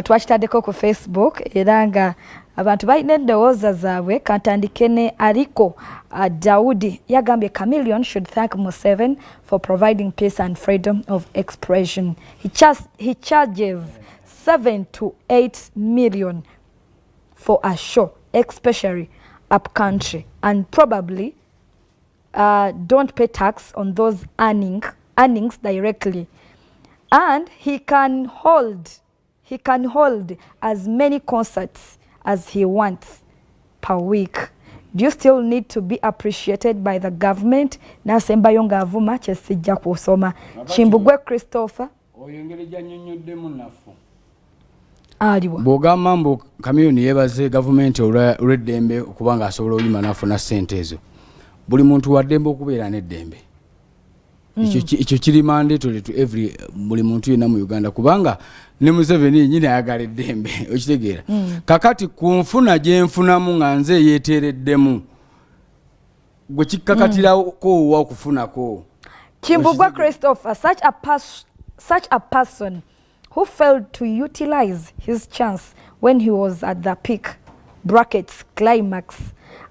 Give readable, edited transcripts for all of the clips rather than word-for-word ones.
twakitaddeko ku Facebook era nga abantu balina endowooza zaabwe kantandike ne Aliko Daudi yagambye Chameleone should thank Museveni for providing peace and freedom of expression. He charges 7 to 8 million for a show, especially up country, and probably don't pay tax on those earnings directly. And he can hold as many concerts as he wants per week. Do you still need to be appreciated by the government? Nasemba yonga avuma kyesijja kusoma. Chimbugwe Christopher. Oyongere janyonyoddemu nafu. Aliwa. Bwogamba mbu Chameleone yebaze gavumenti olw'eddembe okubanga asobola olima nafuna ssente ezo. Buli muntu wa ddembe okubeera n'eddembe. Ekyo kiri mandatory to every buli muntu yenna mu Uganda kubanga ne Museveni nyine ayagala eddembe okitegeera. Kakati ku nfuna gye nfunamu nga nze yeeteereddemu gwe kikkakatirako wa okufunako. Chimbugwa Christopher, such a person who failed to utilize his chance when he was at the peak, brackets, climax,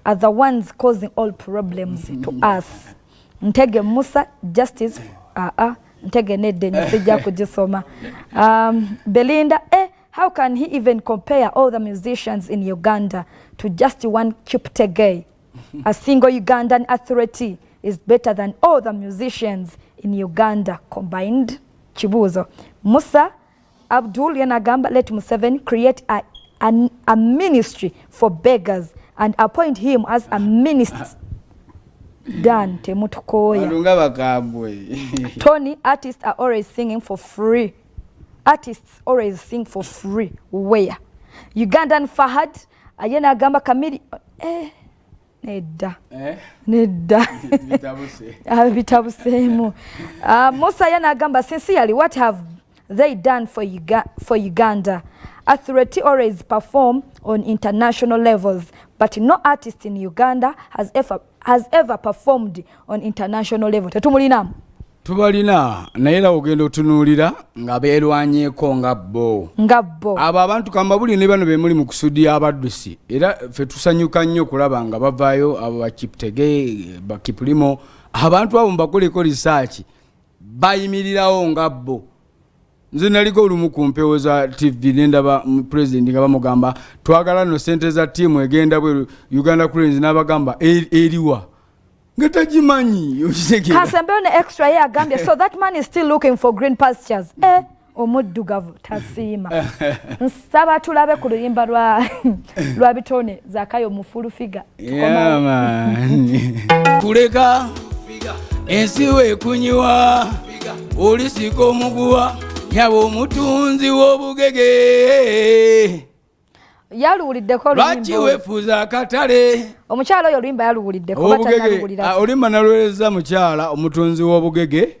are the ones causing all problems to us. Ntege Musa, justice, Ntege Nede, Nisija kujisoma. Belinda, how can he even compare all the musicians in Uganda to just one Kiptegei? A single Ugandan authority is better than all the musicians in Uganda combined. Chibuzo. Musa Abdul Yanagamba, let Museveni create a ministry for beggars and appoint him as a minister. Dan Temutukoya. Tony, artists are always singing for free. Artists always sing for free. Where? Ugandan Fahad, Yanagamba Kamili. Nedda. Nedda. Bitabusemu. Musa Yanagamba, sincerely, what have they done for Uganda? Authority always perform on international levels, but no artist in Uganda has ever performed on international level. Tetumulinamu. Tubalina naye era ogenda otunuulira nga beerwanyeeko nga bo. Abo abantu kambabuli ne bano be muli mu kusudia abaddusi era ffe tusanyuka nnyo okulaba nga bavaayo abo bakiputege bakipulimo abantu abo mbakoleko research bayimirirawo nga bo. Nze naliko olumu ku mpewo za TV nendaba president nga bamugamba twagala no sente za timu egenda bwe Uganda Cranes n'abagamba eriwa ngetajimanyi okitegeera Kasembe ne extra ya Gambia, so that man is still looking for green pastures. Omuddugavu tasiima. Nsaba tulabe ku luyimba lwa Bitone Zakayo mufulu figa. Kuleka ensi we kunyiwa olisiko omuguwa yabo omutunzi w'obugege yaluwuliddeko lwaki weefuza akatale omukyala oyo oluyimba yaluwuliddeko batanalugulira oluyimba nalweleza mukyala omutunzi w'obugege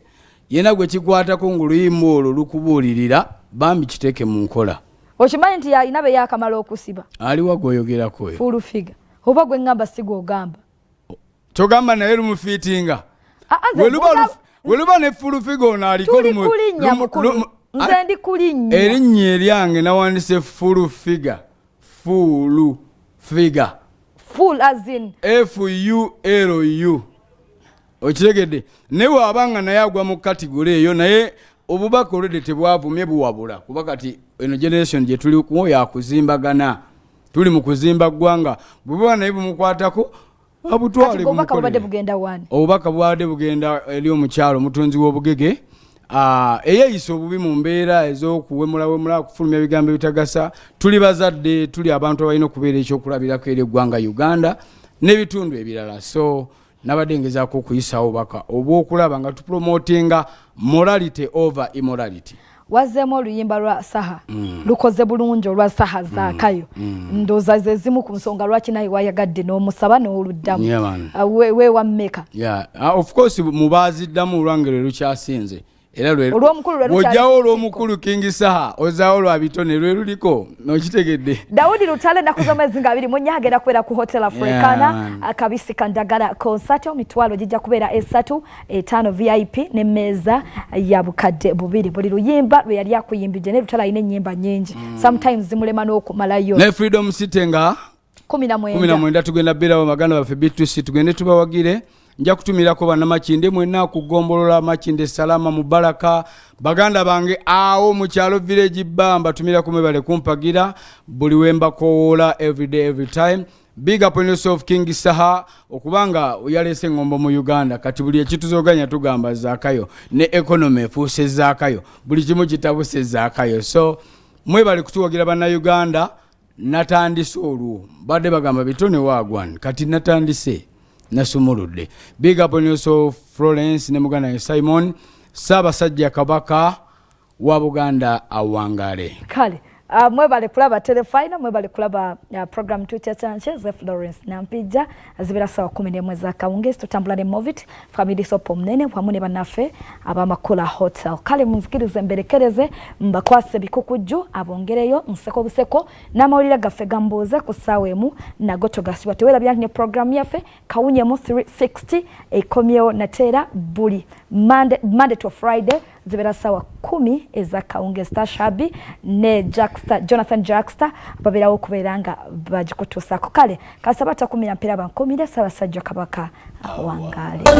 yena gwe kikwatako ng'oluyimba olwo lukubuulirira bambi kiteeke mu nkola. Okimanyi nti yalina be yakamala okusiba aliwa gw'oyogerako oyo full figure oba gwe ngamba si gw'ogamba kyogamba naye lumufiitinga weluba ne full figure ono aliko kulinnya mukulu nze ndi kulinnya erinnya eryange nawandise full figure full as in FULU okiregedde ne wabanga naye agwa mu kategori eyo naye obubaka olwedde tebwavumye buwabula kuba kati eno generation gye tuli kuwo yakuzimbagana tuli mu kuzimba ggwanga bwebuba naye bumukwatako abutwale obubaka bwadde bugenda eri omukyalo omutunzi w'obugege eyeyisa obubi mu mbeera ez'okuwemulawemula kufulumya ebigambo ebitagasa tuli bazadde tuli abantu abalina okubeera ekyokulabirako eri eggwanga Uganda n'ebitundu ebirala so nabadde ngezaako okuyisawo obubaka obw'okulaba nga tupromotinga morality over immorality. Wazeemu oluyimba lwa Saha lukoze bulungi olwa Saha Zakayo ndooza ze zimu ku nsonga lwaki naye wayagadde n'omusaba n'oluddamu weewammeka of course mubaziddamu olwange lwe lukyasinze era ojjawo olw'omukulu King Saha ozaawo lwa Bitone lwe luliko nokitegedde. Daudi Lutale nakuza mwezi nga 24 agenda kubeera ku Hotel Africana akabisi kandagala concert mitwalo gijja kubeera esatu 5 VIP n'emmeeza ya bukadde bubiri buli luyimba lwe yali akuyimbidde ne Lutale ayina ennyimba nnyingi sometimes zimulema n'okumalayo ne Freedom City nga 19 tugenda birawo maganda baffe B2C tugende tubawagire. Nja kutumirako bannamakinde mwenna kugombolola makinde salama mubaraka baganda bange awo mu kyalo village Bamba tumira kumebale kumpagira buli wemba kowola every day every time. Big up on yourself King Saha okubanga uyalese ngombo mu Uganda kati buli ekituzoganya tugamba Zakayo ne economy fuse Zakayo buli kimu kitabuse Zakayo so mwebale kutuwagira banna Uganda natandise olwo badde bagamba Bitone wagwan kati natandise nasumuludde. Big up on yourself Florence ne muganda Simon Ssaabasajja Kabaka wa Buganda awangale kale mwebale kulaba telefina mwebale kulaba program Twitter channel ze Florence Nampija azibira sawa 11 za Kawunge tutambula ne Movit family sopo mnene pamune banafe abamakula hotel kale munzikirize mberekereze mbakwase bikukuju abongereyo nseko buseko namawulira gafe gamboze kusawemu na goto gasibwa tewera byane program yafe kawunye mu 360 ekomyo natera buli Monday to Friday zibira sawa 10 eza Kawunge Star Shabi ne Jonathan Jackster babirawo kuberanga bagikutusako kale kasabata 10 mpira bankomire Ssaabasajja Kabaka awangale.